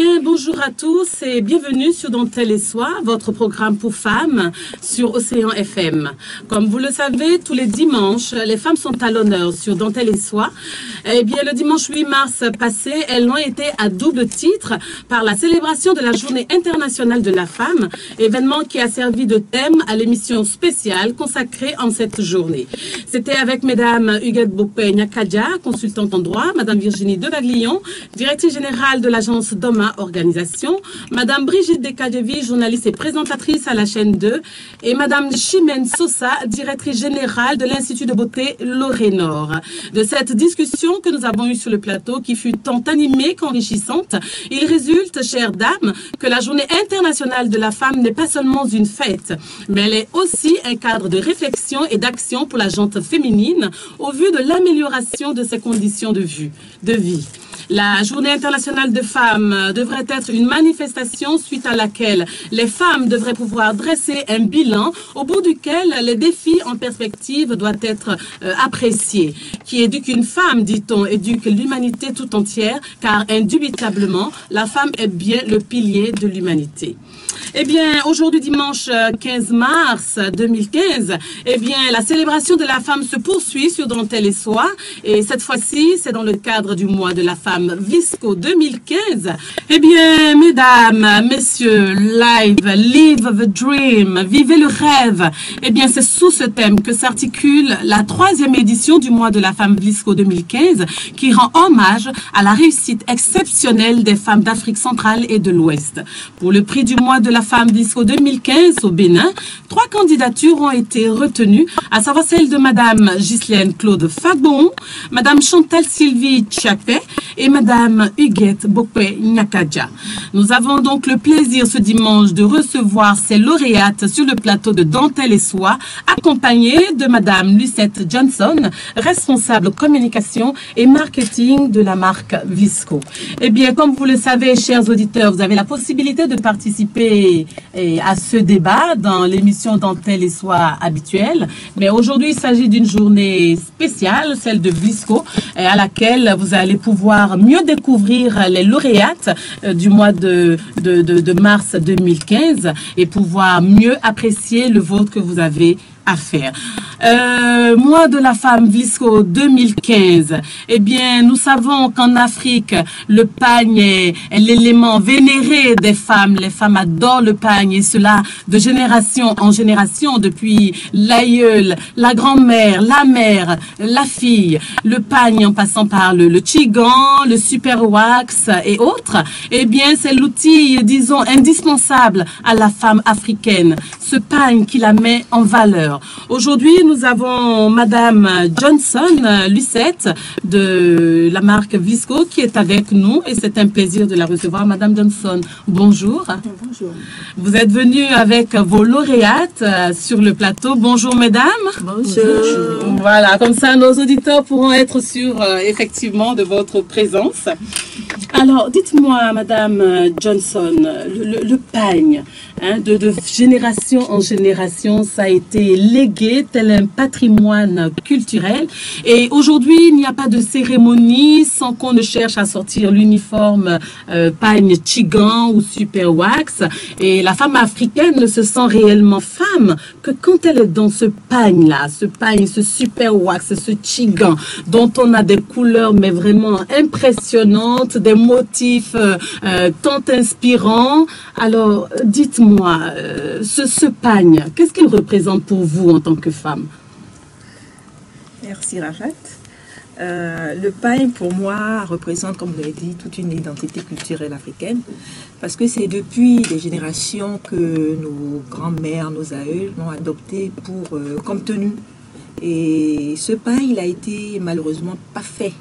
bien, bonjour à tous et bienvenue sur Dentelle et Soie, votre programme pour femmes sur Océan FM. Comme vous le savez, tous les dimanches, les femmes sont à l'honneur sur Dentelle et Soie. Eh bien, le dimanche 8 mars passé, elles ont été à double titre par la célébration de la Journée internationale de la femme, événement qui a servi de thème à l'émission spéciale consacrée en cette journée. C'était avec mesdames Huguette Bokpe-Nyakadia, consultante en droit, madame Virginie Devaglion, directrice générale de l'agence Doma Organisation, madame Brigitte Dekadjevi, journaliste et présentatrice à la chaîne 2, et madame Chimène Sosa, directrice générale de l'Institut de beauté Lorénor. De cette discussion que nous avons eue sur le plateau, qui fut tant animée qu'enrichissante, il résulte, chères dames, que la Journée internationale de la femme n'est pas seulement une fête, mais elle est aussi un cadre de réflexion et d'action pour la gente féminine au vu de l'amélioration de ses conditions de vie. La Journée internationale de femmes devrait être une manifestation suite à laquelle les femmes devraient pouvoir dresser un bilan au bout duquel les défis en perspective doivent être appréciés. Qui éduque une femme, dit-on, éduque l'humanité tout entière, car indubitablement, la femme est bien le pilier de l'humanité. Eh bien, aujourd'hui, dimanche 15 mars 2015, eh bien, la célébration de la femme se poursuit sur Dentelle et Soie. Et cette fois-ci, c'est dans le cadre du mois de la femme Visco 2015. Eh bien, mesdames, messieurs, live the dream, vivez le rêve. Eh bien, c'est sous ce thème que s'articule la 3e édition du mois de la femme Visco 2015, qui rend hommage à la réussite exceptionnelle des femmes d'Afrique centrale et de l'Ouest. Pour le prix du mois de la femme Visco 2015 au Bénin, 3 candidatures ont été retenues, à savoir celle de madame Ghislaine Claude Fabon, madame Chantal Sylvie Tchapé et madame Huguette Bokpe-Nyakadia. Nous avons donc le plaisir ce dimanche de recevoir ces lauréates sur le plateau de Dentelle et Soie, accompagnées de madame Lucette Johnson, responsable communication et marketing de la marque Visco. Eh bien, comme vous le savez, chers auditeurs, vous avez la possibilité de participer à ce débat dans l'émission Dentelle et Soie habituelle. Mais aujourd'hui, il s'agit d'une journée spéciale, celle de Visco, à laquelle vous allez pouvoir mieux découvrir les lauréates du mois de mars 2015 et pouvoir mieux apprécier le vote que vous avez à faire. Mois de la femme Visco 2015. Eh bien, nous savons qu'en Afrique, le pagne est l'élément vénéré des femmes. Les femmes adorent le pagne et cela de génération en génération, depuis l'aïeul, la grand-mère, la mère, la fille, le pagne en passant par le chigan, le super wax et autres. Eh bien, c'est l'outil, disons, indispensable à la femme africaine. Ce pagne qui la met en valeur. Aujourd'hui, nous avons madame Johnson Lucette de la marque Visco qui est avec nous et c'est un plaisir de la recevoir. Madame Johnson, bonjour. Bonjour. Vous êtes venue avec vos lauréates sur le plateau. Bonjour mesdames. Bonjour. Voilà, comme ça nos auditeurs pourront être sûrs effectivement de votre présence. Alors, dites-moi, madame Johnson, le pagne, hein, de génération en génération, ça a été légué tel un patrimoine culturel. Et aujourd'hui, il n'y a pas de cérémonie sans qu'on ne cherche à sortir l'uniforme pagne chigan ou super wax. Et la femme africaine ne se sent réellement femme que quand elle est dans ce pagne-là, ce pagne, ce super wax, ce chigan, dont on a des couleurs mais vraiment impressionnantes, des motifs tant inspirants. Alors, dites-moi, ce pagne, qu'est-ce qu'il représente pour vous en tant que femme? Merci Rafat. Le pagne pour moi représente, comme vous l'avez dit, toute une identité culturelle africaine parce que c'est depuis des générations que nos grands-mères, nos aïeuls l'ont adopté comme tenue. Et ce pagne, il a été malheureusement pas fait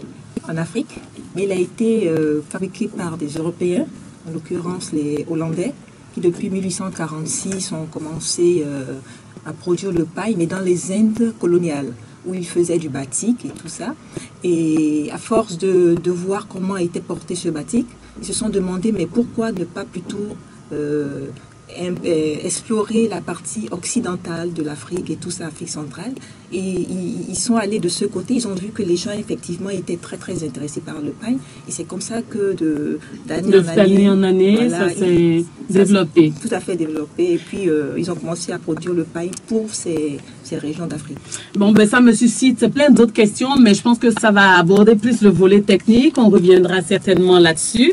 en Afrique, mais il a été fabriqué par des Européens, en l'occurrence les Hollandais, qui depuis 1846 ont commencé à produire le paille, mais dans les Indes coloniales, où ils faisaient du batik et tout ça. Et à force de voir comment était porté ce batik, ils se sont demandé, mais pourquoi ne pas plutôt explorer la partie occidentale de l'Afrique et tout ça, Afrique centrale. Et ils sont allés de ce côté, ils ont vu que les gens effectivement étaient très très intéressés par le pain. Et c'est comme ça que d'année en année, voilà, ça s'est développé. Tout à fait développé. Et puis ils ont commencé à produire le pain pour ces régions d'Afrique. Bon, ben ça me suscite plein d'autres questions, mais je pense que ça va aborder plus le volet technique. On reviendra certainement là-dessus.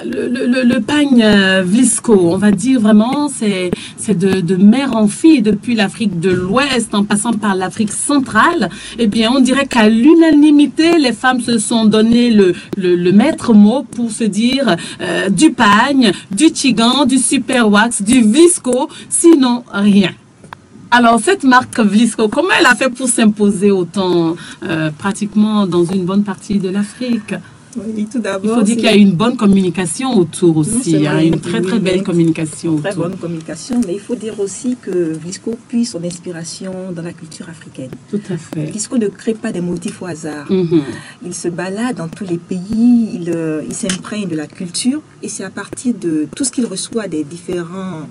Le pain Vlisco, on va dire vraiment, c'est de mère en fille, depuis l'Afrique de l'Ouest en passant par l'Afrique centrale. Eh bien, on dirait qu'à l'unanimité, les femmes se sont donné le maître mot pour se dire du pain, du tigan, du super wax, du Vlisco, sinon rien. Alors, cette marque Vlisco, comment elle a fait pour s'imposer autant pratiquement dans une bonne partie de l'Afrique? Oui, tout d'abord, il faut dire qu'il y a une bonne communication autour aussi, une très très belle communication autour. Très bonne communication, mais il faut dire aussi que Vlisco puise son inspiration dans la culture africaine. Tout à fait. Vlisco ne crée pas des motifs au hasard. Il se balade dans tous les pays, il s'imprègne de la culture, et c'est à partir de tout ce qu'il reçoit des différents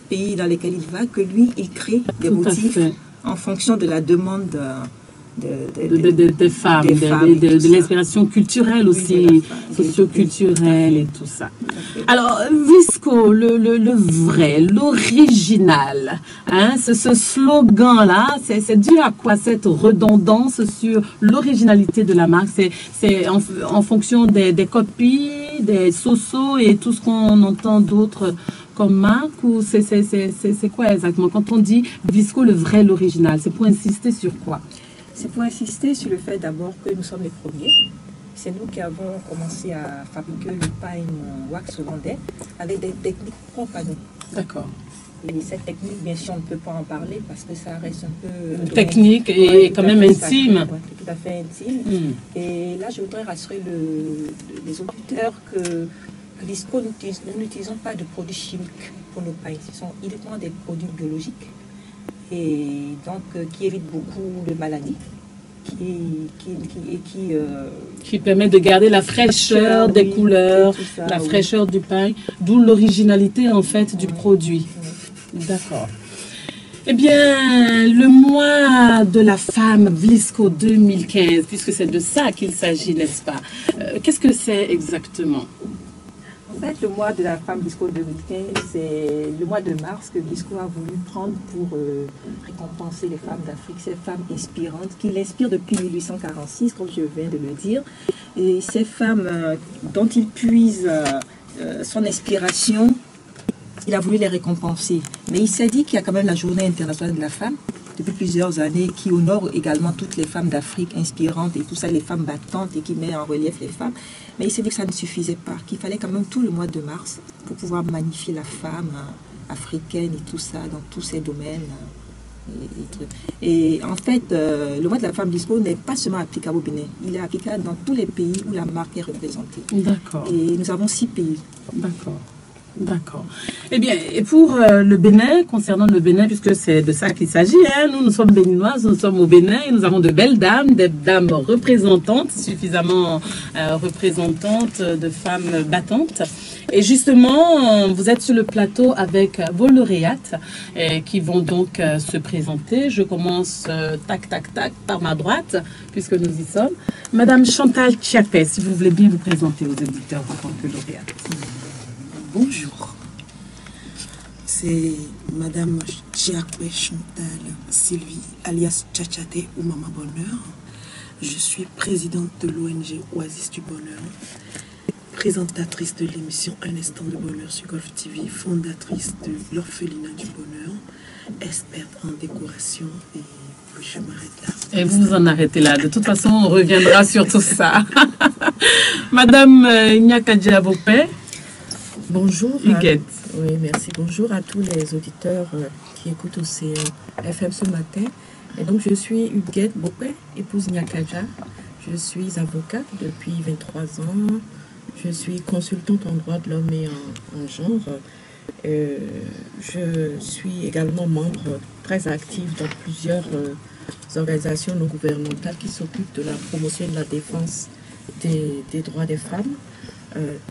pays dans lesquels il va que lui, il crée des motifs en fonction de la demande des femmes, de l'inspiration culturelle aussi, socio-culturelle et tout ça. Alors, Vlisco, le vrai, l'original, hein, ce slogan-là, c'est dû à quoi cette redondance sur l'originalité de la marque? C'est en fonction des copies, des so-so et tout ce qu'on entend d'autre comme marque, ou c'est quoi exactement? Quand on dit Vlisco, le vrai, l'original, c'est pour insister sur quoi? C'est pour insister sur le fait d'abord que nous sommes les premiers. C'est nous qui avons commencé à fabriquer le pain wax hollandais avec des techniques propres à nous. D'accord. Et cette technique, bien sûr, on ne peut pas en parler parce que ça reste un peu... technique et quand même intime. Tout à fait intime. Et là, je voudrais rassurer les auditeurs que Vlisco, nous n'utilisons pas de produits chimiques pour nos pains. Ce sont uniquement des produits biologiques. Et donc qui évite beaucoup de maladies, qui permet de garder la fraîcheur des couleurs, la fraîcheur du pain, d'où l'originalité en fait du produit. D'accord. Eh bien, le mois de la femme Vlisco 2015, puisque c'est de ça qu'il s'agit, n'est-ce pas? Qu'est-ce que c'est exactement? En fait, le mois de la femme Vlisco 2015, c'est le mois de mars que Vlisco a voulu prendre pour récompenser les femmes d'Afrique, ces femmes inspirantes qui l'inspirent depuis 1846, comme je viens de le dire. Et ces femmes dont il puise son inspiration, il a voulu les récompenser. Mais il s'est dit qu'il y a quand même la Journée internationale de la femme, depuis plusieurs années, qui honore également toutes les femmes d'Afrique inspirantes et tout ça, les femmes battantes et qui met en relief les femmes. Mais il s'est dit que ça ne suffisait pas, qu'il fallait quand même tout le mois de mars pour pouvoir magnifier la femme africaine et tout ça, dans tous ces domaines. Et en fait, le mois de la femme Vlisco n'est pas seulement applicable au Bénin, il est applicable dans tous les pays où la marque est représentée. D'accord. Et nous avons 6 pays. D'accord. D'accord. Eh bien, et pour le Bénin, concernant le Bénin, puisque c'est de ça qu'il s'agit, hein, nous sommes béninoises, nous sommes au Bénin et nous avons de belles dames, des dames représentantes, suffisamment représentantes de femmes battantes. Et justement, vous êtes sur le plateau avec vos lauréates qui vont donc se présenter. Je commence tac, tac, tac par ma droite, puisque nous y sommes. Madame Chantal Chiapet, si vous voulez bien vous présenter aux auditeurs en tant que lauréate. Bonjour, c'est Madame Chiapet Chantal Sylvie, alias Tchatchaté ou Maman Bonheur. Je suis présidente de l'ONG Oasis du Bonheur, présentatrice de l'émission Un instant de bonheur sur Golf TV, fondatrice de l'Orphelinat du Bonheur, experte en décoration et je m'arrête là. Et vous en arrêtez là. De toute façon, on reviendra sur tout ça. Madame Nyakadja Bopé. Bonjour. Huguette. Oui, merci. Bonjour à tous les auditeurs qui écoutent OCN FM ce matin. Et donc, je suis Huguette Bopé, épouse Nyakadja. Je suis avocate depuis 23 ans. Je suis consultante en droit de l'homme et en genre. Je suis également membre très active dans plusieurs organisations non gouvernementales qui s'occupent de la promotion et de la défense des droits des femmes,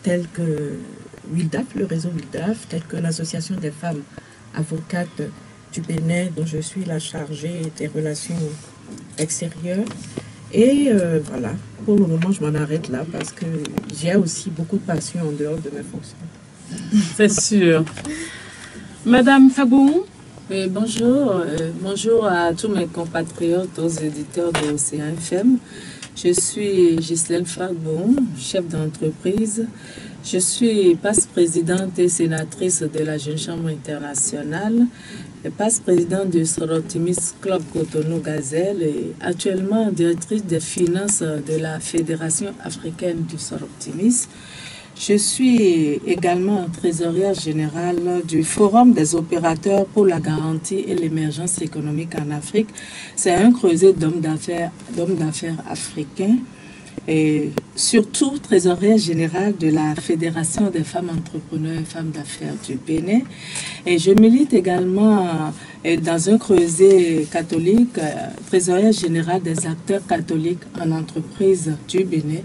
telles que WILDAF, le réseau WILDAF, tel que l'Association des femmes avocates du Bénin, dont je suis la chargée des relations extérieures. Et voilà, pour le moment, je m'en arrête là parce que j'ai aussi beaucoup de passion en dehors de mes fonctions. C'est sûr. Madame Fabou? Oui, bonjour. Bonjour à tous mes compatriotes, aux éditeurs de Océan FM. Je suis Ghislaine Fabou, chef d'entreprise. Je suis passe-présidente et sénatrice de la Jeune Chambre internationale, passe-présidente du Soroptimisme Club Cotonou Gazelle et actuellement directrice des finances de la Fédération africaine du Soroptimisme. Je suis également trésorière générale du Forum des opérateurs pour la garantie et l'émergence économique en Afrique. C'est un creuset d'hommes d'affaires africains et surtout trésorière générale de la Fédération des femmes entrepreneurs et femmes d'affaires du Bénin. Et je milite également dans un creuset catholique, trésorière générale des acteurs catholiques en entreprise du Bénin,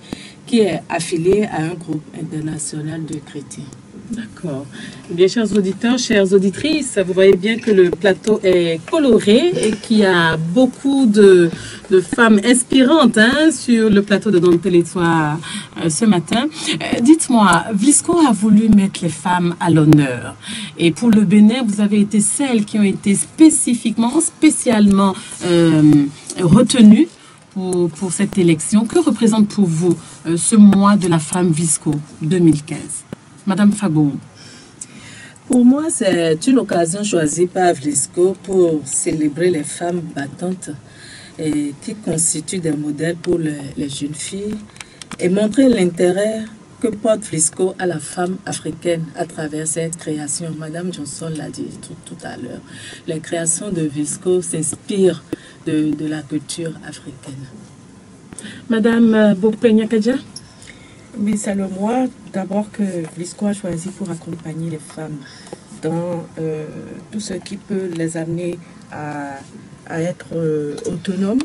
qui est affilié à un groupe international de chrétiens. D'accord. Eh bien, chers auditeurs, chères auditrices, vous voyez bien que le plateau est coloré et qu'il y a beaucoup de femmes inspirantes sur le plateau de Dans Télésoir ce matin. Dites-moi, Vlisco a voulu mettre les femmes à l'honneur. Et pour le Bénin, vous avez été celles qui ont été spécialement retenues pour cette élection. Que représente pour vous ce mois de la femme Vlisco 2015? Madame Fabou. Pour moi, c'est une occasion choisie par Vlisco pour célébrer les femmes battantes et qui constituent des modèles pour les jeunes filles et montrer l'intérêt que porte Vlisco à la femme africaine à travers cette création. Madame Johnson l'a dit tout à l'heure. Les créations de Vlisco s'inspirent de la culture africaine. Madame Bokpe-Nyakaja. Mais c'est le mois d'abord que Vlisco a choisi pour accompagner les femmes dans tout ce qui peut les amener à être autonomes,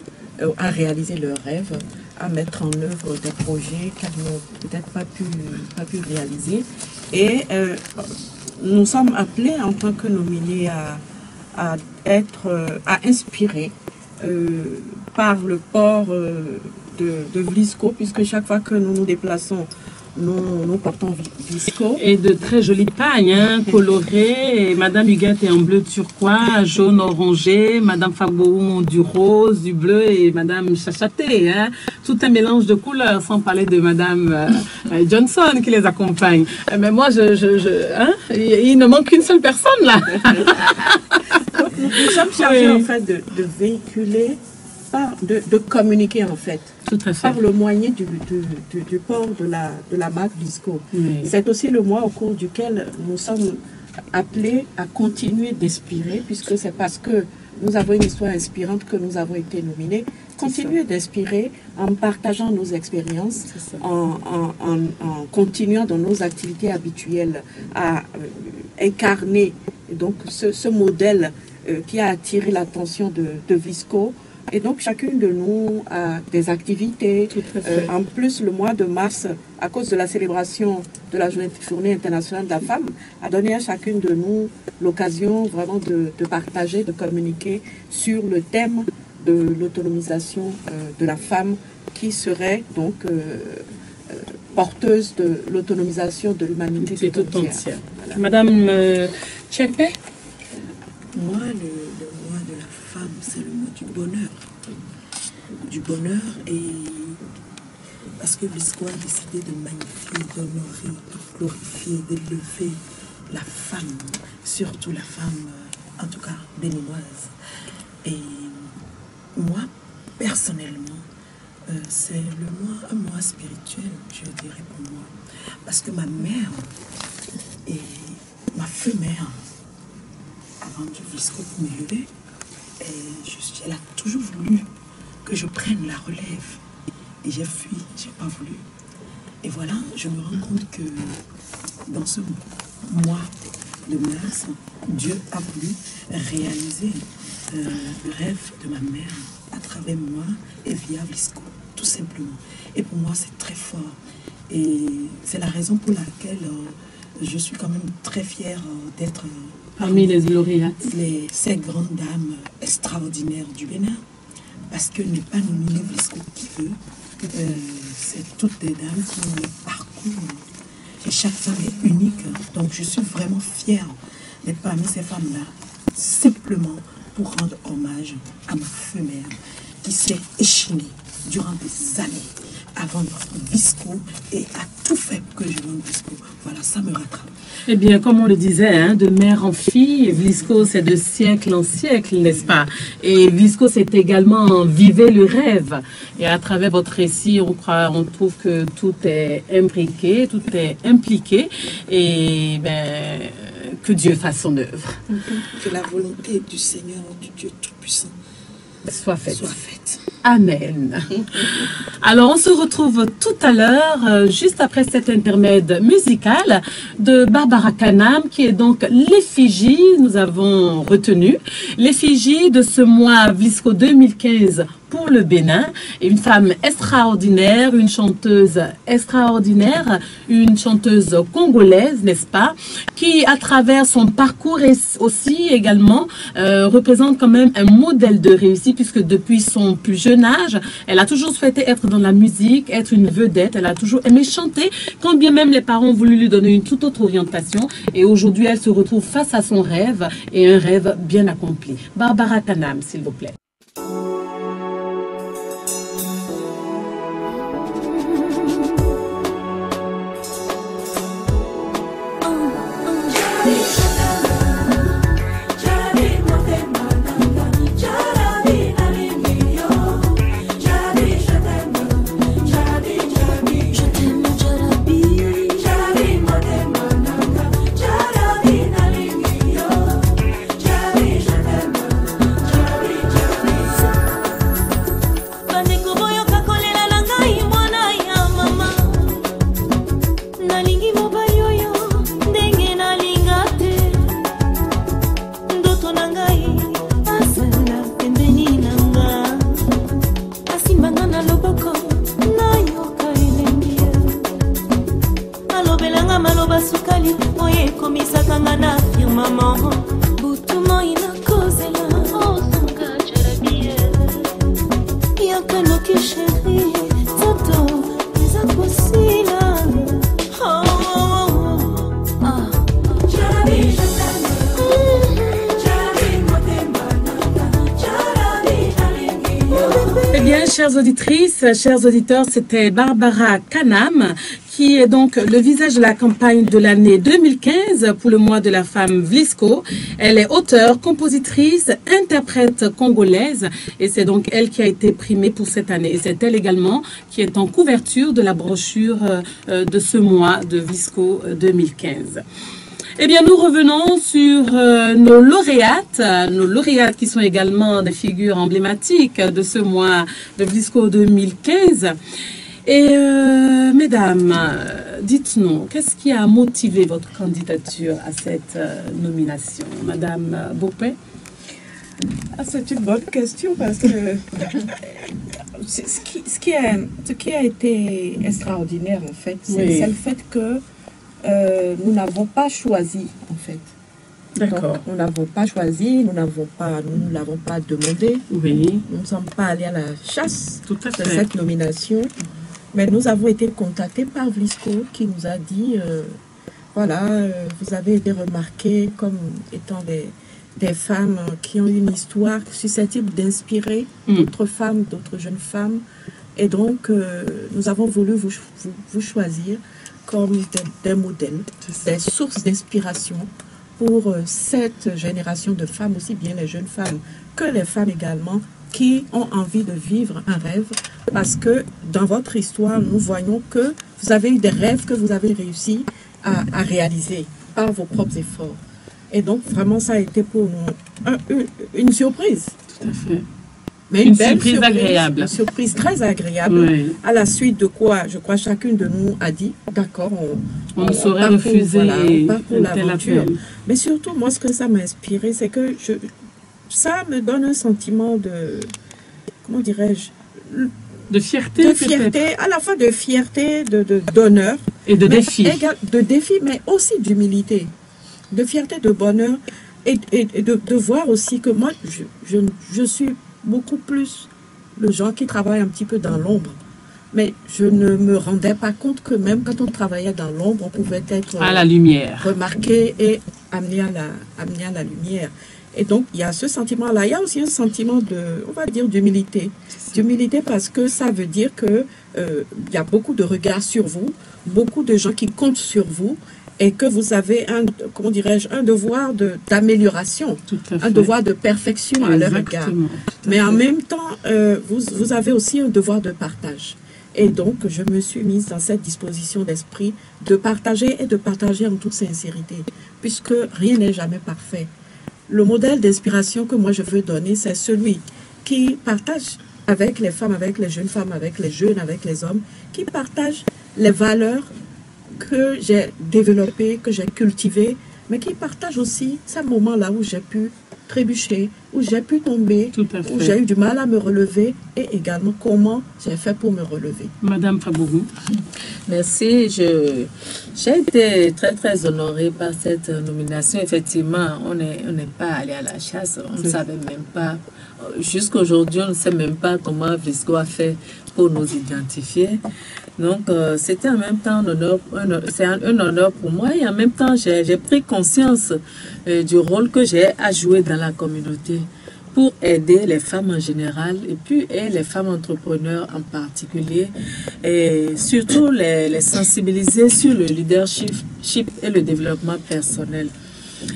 à réaliser leurs rêves, à mettre en œuvre des projets qu'elles n'ont peut-être pas pu réaliser. Et nous sommes appelés en tant que nominés à inspirer par le port de Vlisco, puisque chaque fois que nous nous déplaçons, nous portons Vlisco. Et de très jolies pagnes colorées. Et Madame Huguette est en bleu turquoise, jaune orangé. Madame Fabou du rose, du bleu et Madame Chachaté. Tout un mélange de couleurs, sans parler de Madame Johnson qui les accompagne. Mais moi, il ne manque qu'une seule personne là. Nous sommes chargés en fait de véhiculer, de communiquer en fait. Tout à fait. Par le moyen du port de la marque Vlisco. Oui. C'est aussi le mois au cours duquel nous sommes appelés à continuer d'inspirer, puisque c'est parce que nous avons une histoire inspirante que nous avons été nominés. Continuer d'inspirer en partageant nos expériences, en continuant dans nos activités habituelles à incarner donc ce modèle qui a attiré l'attention de Vlisco. Et donc, chacune de nous a des activités. En plus, le mois de mars, à cause de la célébration de la Journée internationale de la femme, a donné à chacune de nous l'occasion vraiment de partager, de communiquer sur le thème de l'autonomisation de la femme qui serait donc porteuse de l'autonomisation de l'humanité tout entière. Voilà. Madame Tchepé. Moi, le mois de la femme, c'est le mois du bonheur. Du bonheur, et parce que Vlisco a décidé de magnifier, d'honorer, de glorifier, d'élever la femme, surtout la femme, en tout cas béninoise. Et moi, personnellement, c'est un mois spirituel, je dirais pour moi. Parce que ma mère, et ma femelle, avant du Vlisco pour m'élever, elle a toujours voulu que je prenne la relève. Et j'ai fui, j'ai pas voulu. Et voilà, je me rends compte que dans ce mois de mars, Dieu a voulu réaliser le rêve de ma mère à travers moi et via Vlisco, tout simplement. Et pour moi, c'est très fort. Et c'est la raison pour laquelle je suis quand même très fière d'être Parmi les lauréates. ces grandes dames extraordinaires du Bénin, parce que ne pas nominer Vlisco qui veut, c'est toutes des dames qui ont le parcours, et chaque femme est unique, donc je suis vraiment fière d'être parmi ces femmes-là, simplement pour rendre hommage à ma femelle qui s'est échinée durant des années avant Vlisco et a tout fait pour que je nomme Vlisco. Voilà, ça me rattrape. Eh bien, comme on le disait, hein, de mère en fille, Vlisco, c'est de siècle en siècle, n'est-ce pas? Et Vlisco, c'est également vivez le rêve. Et à travers votre récit, on trouve que tout est imbriqué, tout est impliqué. Et ben, que Dieu fasse son œuvre. Que la volonté du Seigneur, du Dieu Tout-Puissant, soit faite. soit faite. Amen. Alors, on se retrouve tout à l'heure, juste après cet intermède musical de Barbara Kanam, qui est donc l'effigie, nous avons retenu, l'effigie de ce mois Vlisco 2015 pour le Bénin. Et une femme extraordinaire, une chanteuse extraordinaire, une chanteuse congolaise, n'est-ce pas, qui, à travers son parcours aussi également, représente quand même un modèle de réussite, puisque depuis son plus jeune âge, elle a toujours souhaité être dans la musique, être une vedette, elle a toujours aimé chanter, quand bien même les parents ont voulu lui donner une toute autre orientation. Et aujourd'hui, elle se retrouve face à son rêve, et un rêve bien accompli. Barbara Kanam, s'il vous plaît. Chères auditrices, chers auditeurs, c'était Barbara Kanam, qui est donc le visage de la campagne de l'année 2015 pour le mois de la femme Vlisco. Elle est auteure, compositrice, interprète congolaise, et c'est donc elle qui a été primée pour cette année. Et c'est elle également qui est en couverture de la brochure de ce mois de Vlisco 2015. Eh bien, nous revenons sur nos lauréates qui sont également des figures emblématiques de ce mois de Vlisco 2015. Et mesdames, dites-nous, qu'est-ce qui a motivé votre candidature à cette nomination? Madame Bopé? C'est une bonne question parce que ce qui a été extraordinaire en fait, c'est le fait que nous n'avons pas choisi, en fait. D'accord. Nous n'avons pas choisi, nous ne l'avons pas demandé. Oui. Nous ne sommes pas allés à la chasse Tout à fait. de cette nomination. Mais nous avons été contactés par Vlisco qui nous a dit, vous avez été remarqués comme étant des femmes qui ont une histoire susceptible d'inspirer d'autres femmes, d'autres jeunes femmes. Et donc, nous avons voulu vous choisir comme des modèles, des sources d'inspiration pour cette génération de femmes, aussi bien les jeunes femmes que les femmes également, qui ont envie de vivre un rêve, parce que dans votre histoire, nous voyons que vous avez eu des rêves que vous avez réussi à réaliser par vos propres efforts. Et donc, vraiment, ça a été pour nous une surprise. Tout à fait. Mais une surprise agréable. Une surprise très agréable, oui. À la suite de quoi, je crois, chacune de nous a dit, d'accord, on ne saurait refuser on part pour l'aventure. appel. Mais surtout, moi, ce que ça m'a inspiré, c'est que ça me donne un sentiment de, comment dirais-je, De fierté, de fierté, à la fois de fierté, d'honneur. Et de défi. De défi, mais aussi d'humilité. De fierté, de bonheur. Et de voir aussi que moi, je suis beaucoup plus le genre qui travaille un petit peu dans l'ombre. Mais je ne me rendais pas compte que même quand on travaillait dans l'ombre, on pouvait être à la lumière, remarqué et amené à la lumière. Et donc, il y a ce sentiment-là. Il y a aussi un sentiment on va dire, d'humilité. D'humilité parce que ça veut dire que il y a beaucoup de regards sur vous, beaucoup de gens qui comptent sur vous et que vous avez un devoir d'amélioration, un devoir de perfection à leur égard. Mais en même temps, vous avez aussi un devoir de partage. Et donc, je me suis mise dans cette disposition d'esprit de partager et de partager en toute sincérité, puisque rien n'est jamais parfait. Le modèle d'inspiration que moi je veux donner, c'est celui qui partage avec les femmes, avec les jeunes femmes, avec les jeunes, avec les hommes, qui partage les valeurs que j'ai développées, que j'ai cultivées, mais qui partage aussi ces moments-là où j'ai pu trébucher, où j'ai pu tomber, où j'ai eu du mal à me relever et également comment j'ai fait pour me relever. Madame Fabourou. Merci. J'ai été très, très honorée par cette nomination. Effectivement, on n'est pas allé à la chasse. On ne savait même pas. Jusqu'à aujourd'hui, on ne sait même pas comment Vlisco a fait pour nous identifier. Donc, c'était en même temps un honneur pour moi et en même temps, j'ai pris conscience du rôle que j'ai à jouer dans la communauté pour aider les femmes en général et puis les femmes entrepreneurs en particulier et surtout les sensibiliser sur le leadership et le développement personnel.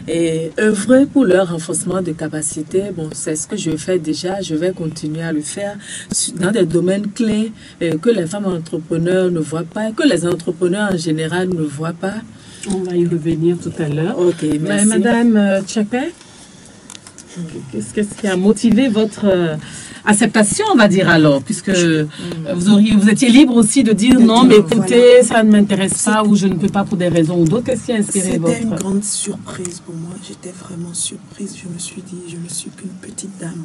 Et œuvrer pour leur renforcement de capacité, bon, c'est ce que je fais déjà, je vais continuer à le faire dans des domaines clés que les femmes entrepreneurs ne voient pas, que les entrepreneurs en général ne voient pas. On va y revenir tout à l'heure. Ok, merci. Madame Tchapé, qu'est-ce qui a motivé votre acceptation, on va dire alors, puisque vous étiez libre aussi de dire non, mais écoutez, voilà, ça ne m'intéresse pas ou je ne peux pas pour des raisons ou d'autres. Qu'est-ce qui a inspiré votre... C'était une grande surprise pour moi. J'étais vraiment surprise. Je me suis dit, je ne suis qu'une petite dame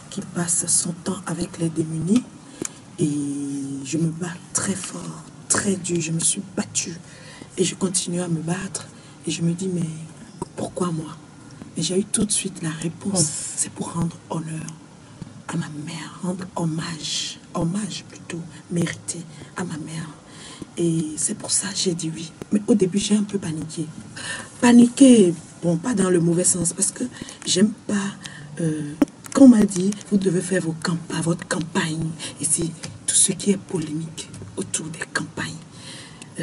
qui passe son temps avec les démunis et je me bats très fort, très dur. Je me suis battue et je continue à me battre et je me dis, mais pourquoi moi? Et j'ai eu tout de suite la réponse. C'est pour rendre honneur à ma mère, rendre hommage plutôt, mérité à ma mère. Et c'est pour ça que j'ai dit oui. Mais au début, j'ai un peu paniqué. Paniqué, bon, pas dans le mauvais sens, parce que j'aime pas... quand on m'a dit, vous devez faire votre campagne, et c'est tout ce qui est polémique autour des campagnes,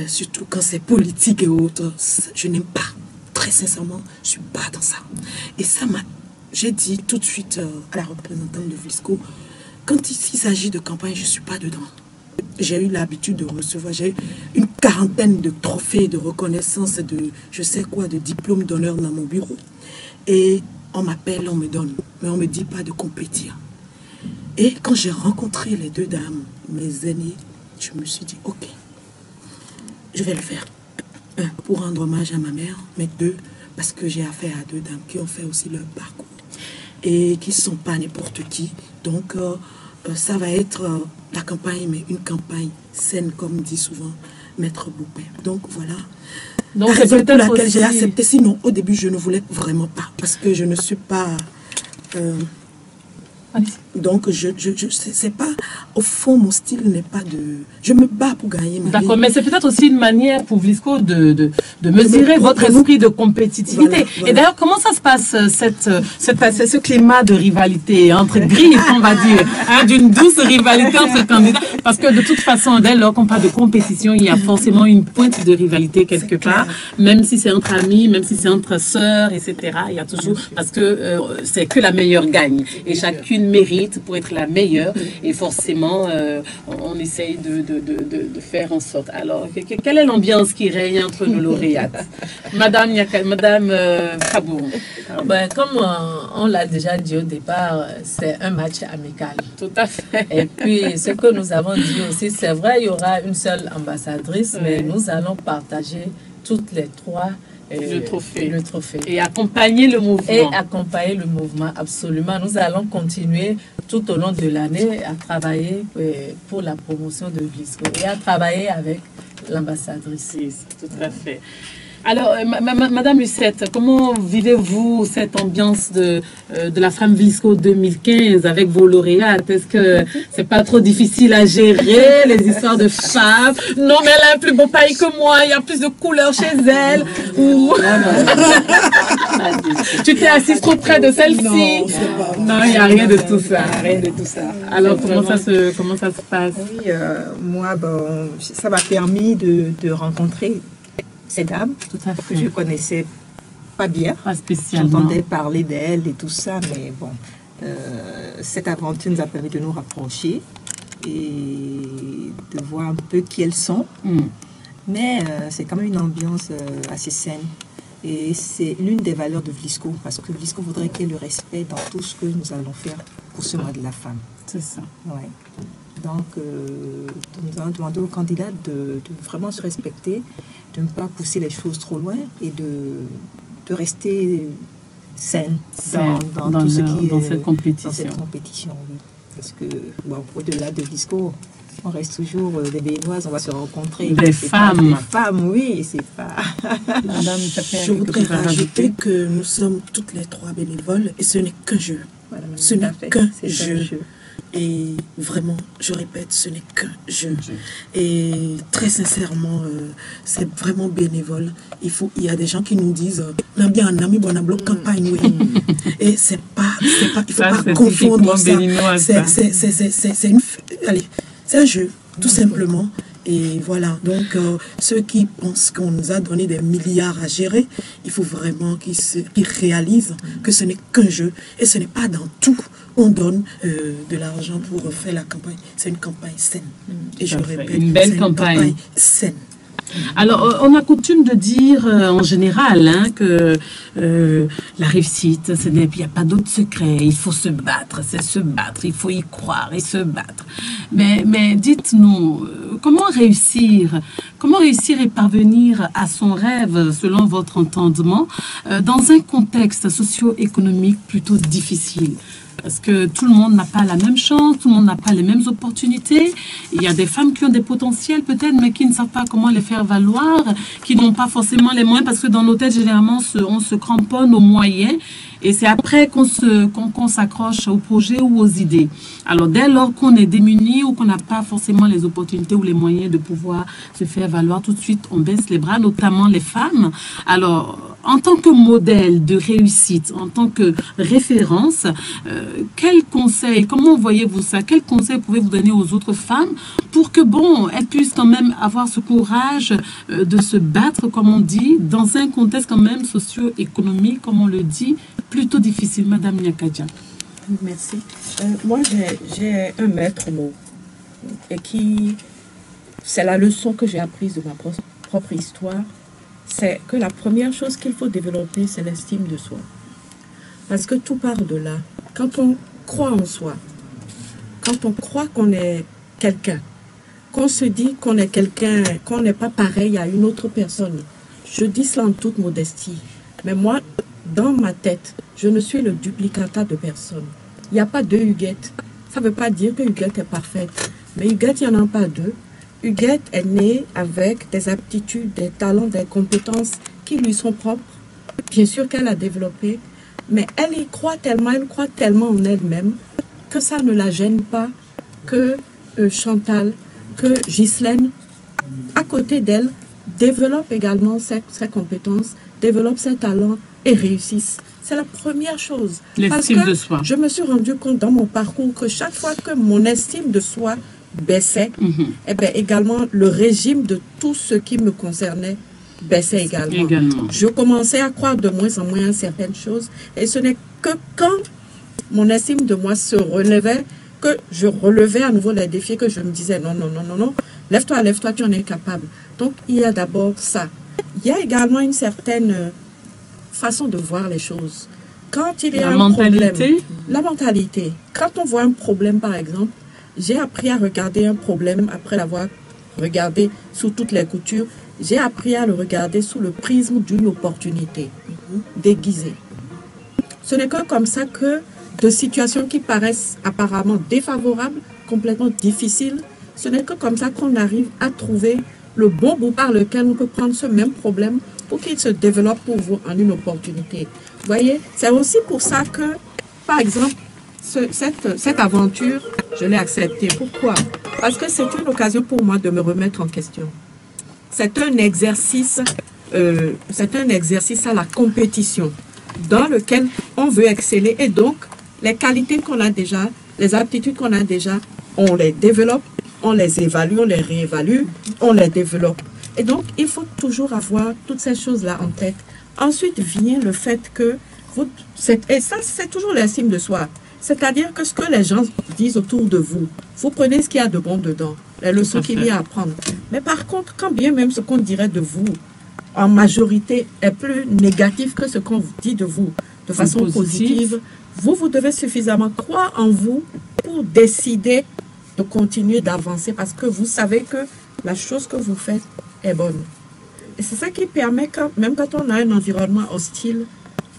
surtout quand c'est politique et autres, je n'aime pas. Très sincèrement, je ne suis pas dans ça. Et ça m'a... J'ai dit tout de suite à la représentante de Vlisco, quand il s'agit de campagne, je ne suis pas dedans. J'ai eu l'habitude de recevoir, j'ai eu une quarantaine de trophées, de reconnaissance, de je sais quoi, de diplômes d'honneur dans mon bureau. Et on m'appelle, on me donne, mais on ne me dit pas de compétir. Et quand j'ai rencontré les deux dames, mes aînées, je me suis dit, ok, je vais le faire. Un, pour rendre hommage à ma mère, mais deux, parce que j'ai affaire à deux dames qui ont fait aussi leur parcours et qui ne sont pas n'importe qui. Donc, ça va être la campagne, mais une campagne saine, comme dit souvent Maître Boupé. Donc, voilà. Donc, c'est peut-être pour laquelle aussi... j'ai accepté. Sinon, au début, je ne voulais vraiment pas, parce que je ne suis pas... donc, c'est pas... Au fond, mon style n'est pas de... Je me bats pour gagner ma vie. D'accord, mais c'est peut-être aussi une manière pour Vlisco de mesurer votre esprit de compétitivité. Voilà. Et d'ailleurs, comment ça se passe, ce climat de rivalité entre griffes, on va dire, hein, d'une douce rivalité entre candidats? Parce que de toute façon, dès lors qu'on parle de compétition, il y a forcément une pointe de rivalité quelque part, même si c'est entre amis, même si c'est entre sœurs, etc. Il y a toujours... Parce que c'est que la meilleure gagne. Et chacune mérite pour être la meilleure. Et forcément, on essaye de faire en sorte. Alors, quelle est l'ambiance qui règne entre nos lauréates? Madame Fabourou. Ben, comme on l'a déjà dit au départ, c'est un match amical. Tout à fait. Et puis, ce que nous avons dit aussi, c'est vrai, il y aura une seule ambassadrice, mais nous allons partager toutes les trois le trophée. Et accompagner le mouvement. Et accompagner le mouvement, absolument. Nous allons continuer tout au long de l'année à travailler pour la promotion de Vlisco et à travailler avec l'ambassadrice. Tout à fait. Alors, Madame Lucette, comment vivez-vous cette ambiance de la femme Vlisco 2015 avec vos lauréates? Est-ce que c'est pas trop difficile à gérer, les histoires de femmes? Non, mais elle a un plus beau paille que moi, il y a plus de couleurs chez elle. Ou... Tu t'es assise trop près de celle-ci? Non, il n'y a rien de tout ça. Rien de tout ça. Alors, comment ça se passe? Oui, moi, bon, ça m'a permis de rencontrer ces dames que je connaissais pas bien. Pas spécialement. J'entendais parler d'elles et tout ça, mais bon, cette aventure nous a permis de nous rapprocher et de voir un peu qui elles sont. Mais c'est quand même une ambiance assez saine. Et c'est l'une des valeurs de Vlisco, parce que Vlisco voudrait qu'il y ait le respect dans tout ce que nous allons faire pour ce mois de la femme. C'est ça. Ouais. Donc, nous allons demander aux candidats de vraiment se respecter, de ne pas pousser les choses trop loin et de rester saine dans tout ce qui est dans cette compétition. Dans cette compétition, oui. Parce que, bon, au-delà de Vlisco, on reste toujours des Béninoises, on va se rencontrer. Des femmes. Des femmes, oui, c'est pas... Madame, je voudrais rajouter que nous sommes toutes les trois bénévoles et ce n'est qu'un jeu. Voilà, ce n'est qu'un jeu. jeu. Et vraiment, je répète, ce n'est qu'un jeu. Et très sincèrement, c'est vraiment bénévole. Il y a des gens qui nous disent, on a bien un ami, bon, on a bloqué campagne, oui. Et il faut pas confondre ça. C'est un jeu, tout simplement. Et voilà, donc ceux qui pensent qu'on nous a donné des milliards à gérer, il faut vraiment qu'ils réalisent que ce n'est qu'un jeu et ce n'est pas dans tout. On donne de l'argent pour faire la campagne. C'est une campagne saine. Et je répète, une belle campagne saine. Alors, on a coutume de dire en général que la réussite, il n'y a pas d'autre secret. Il faut se battre, c'est se battre. Il faut y croire et se battre. Mais dites-nous, comment réussir et parvenir à son rêve, selon votre entendement, dans un contexte socio-économique plutôt difficile? Parce que tout le monde n'a pas la même chance, tout le monde n'a pas les mêmes opportunités. Il y a des femmes qui ont des potentiels peut-être, mais qui ne savent pas comment les faire valoir, qui n'ont pas forcément les moyens, parce que dans nos têtes, généralement, on se cramponne aux moyens. Et c'est après qu'on s'accroche au projet ou aux idées. Alors, dès lors qu'on est démuni ou qu'on n'a pas forcément les opportunités ou les moyens de pouvoir se faire valoir, tout de suite, on baisse les bras, notamment les femmes. Alors, en tant que modèle de réussite, en tant que référence, quels conseils, comment voyez-vous ça? Quels conseils pouvez-vous donner aux autres femmes pour que, elles puissent quand même avoir ce courage de se battre, comme on dit, dans un contexte quand même socio-économique, comme on le dit, plutôt difficile? Madame Nyakadja. Merci. Moi, j'ai un maître mot et c'est la leçon que j'ai apprise de ma propre histoire. C'est que la première chose qu'il faut développer, c'est l'estime de soi. Parce que tout part de là. Quand on croit en soi, quand on croit qu'on est quelqu'un, qu'on se dit qu'on est quelqu'un, qu'on n'est pas pareil à une autre personne, je dis cela en toute modestie. Mais moi, dans ma tête, je ne suis le duplicata de personne. Il n'y a pas deux Huguettes. Ça ne veut pas dire que Huguette est parfaite. Mais Huguette, il n'y en a pas deux. Huguette est née avec des aptitudes, des talents, des compétences qui lui sont propres. Bien sûr qu'elle a développé, mais elle y croit tellement, elle croit tellement en elle-même que ça ne la gêne pas que Chantal, que Ghislaine, à côté d'elle, développe également ses compétences, développe ses talents et réussissent. C'est la première chose. L'estime de soi. Je me suis rendu compte dans mon parcours que chaque fois que mon estime de soi baissait, et bien également le régime de tout ce qui me concernait baissait également. Je commençais à croire de moins en moins à certaines choses et ce n'est que quand mon estime de moi se relevait que je relevais à nouveau les défis, que je me disais non, lève-toi, tu en es capable. Donc il y a d'abord ça. Il y a également une certaine façon de voir les choses. Quand il y a un problème, la mentalité. Quand on voit un problème par exemple, j'ai appris à regarder un problème après l'avoir regardé sous toutes les coutures j'ai appris à le regarder sous le prisme d'une opportunité déguisée. Ce n'est que comme ça que de situations qui paraissent apparemment défavorables, complètement difficiles, ce n'est que comme ça qu'on arrive à trouver le bon bout par lequel on peut prendre ce même problème pour qu'il se développe pour vous en une opportunité. Vous voyez, c'est aussi pour ça que, par exemple, cette aventure, je l'ai acceptée. Pourquoi? Parce que c'est une occasion pour moi de me remettre en question. C'est un exercice à la compétition dans lequel on veut exceller. Et donc, les qualités qu'on a déjà, les aptitudes qu'on a déjà, on les développe, on les évalue, on les réévalue, on les développe. Et donc, il faut toujours avoir toutes ces choses-là en tête. Ensuite vient le fait que, et ça, c'est toujours l'estime de soi. C'est-à-dire que ce que les gens disent autour de vous, vous prenez ce qu'il y a de bon dedans, les leçons qu'il y a à apprendre. Mais par contre, quand bien même ce qu'on dirait de vous, en majorité, est plus négatif que ce qu'on vous dit de vous, de façon positive, vous devez suffisamment croire en vous pour décider de continuer d'avancer parce que vous savez que la chose que vous faites est bonne. Et c'est ça qui permet, même quand on a un environnement hostile,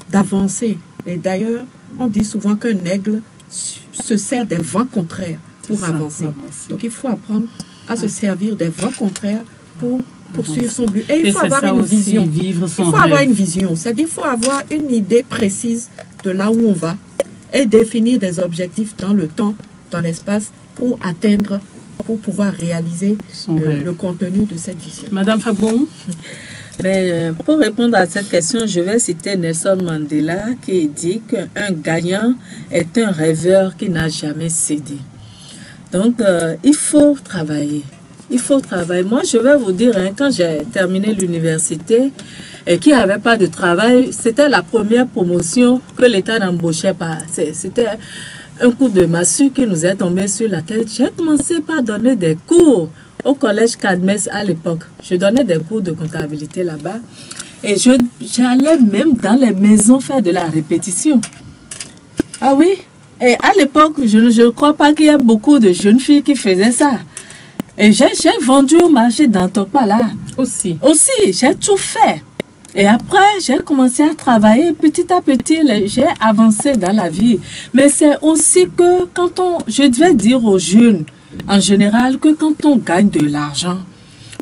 d'avancer. Et d'ailleurs, on dit souvent qu'un aigle se sert des vents contraires pour avancer. Donc il faut apprendre à se servir des vents contraires pour poursuivre son but. Et il faut avoir une vision. Il faut avoir une vision. C'est-à-dire qu'il faut avoir une idée précise de là où on va et définir des objectifs dans le temps, dans l'espace, pour atteindre, pour pouvoir réaliser le contenu de cette vision. Madame Fagbon? Mais pour répondre à cette question, je vais citer Nelson Mandela qui dit qu'un gagnant est un rêveur qui n'a jamais cédé. Donc, il faut travailler. Il faut travailler. Moi, je vais vous dire, quand j'ai terminé l'université et qu'il n'y avait pas de travail, c'était la première promotion que l'État n'embauchait pas. C'était un coup de massue qui nous est tombé sur la tête. J'ai commencé par donner des cours au collège Cadmes à l'époque. Je donnais des cours de comptabilité là-bas. Et j'allais même dans les maisons faire de la répétition. Ah oui? Et à l'époque, je ne crois pas qu'il y ait beaucoup de jeunes filles qui faisaient ça. Et j'ai vendu au marché d'Antokpa là. Aussi, j'ai tout fait. Et après, j'ai commencé à travailler petit à petit. J'ai avancé dans la vie. Mais c'est aussi que je devais dire aux jeunes, en général, que quand on gagne de l'argent,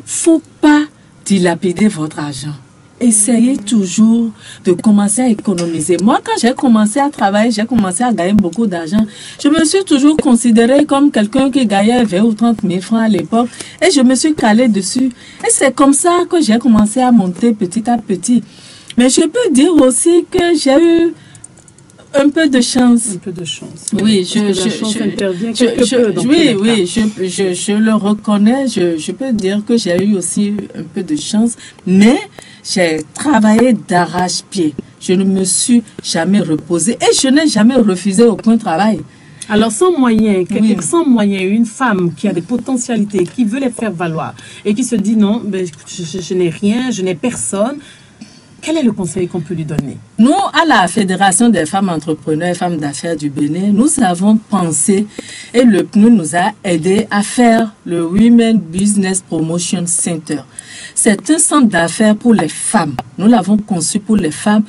faut pas dilapider votre argent. Essayez toujours de commencer à économiser. Moi, quand j'ai commencé à travailler, j'ai commencé à gagner beaucoup d'argent. Je me suis toujours considérée comme quelqu'un qui gagnait 20 ou 30 000 francs à l'époque. Et je me suis calée dessus. Et c'est comme ça que j'ai commencé à monter petit à petit. Mais je peux dire aussi que j'ai eu un peu de chance. Un peu de chance. Oui, je le reconnais. Je peux dire que j'ai eu aussi un peu de chance. Mais j'ai travaillé d'arrache-pied. Je ne me suis jamais reposée et je n'ai jamais refusé aucun travail. Alors, sans moyens, sans moyens, une femme qui a des potentialités, qui veut les faire valoir et qui se dit non, ben, je n'ai rien, je n'ai personne. Quel est le conseil qu'on peut lui donner? Nous, à la Fédération des femmes entrepreneurs et femmes d'affaires du Bénin, nous avons pensé et le PNU nous a aidé à faire le Women Business Promotion Center. C'est un centre d'affaires pour les femmes. Nous l'avons conçu pour les femmes.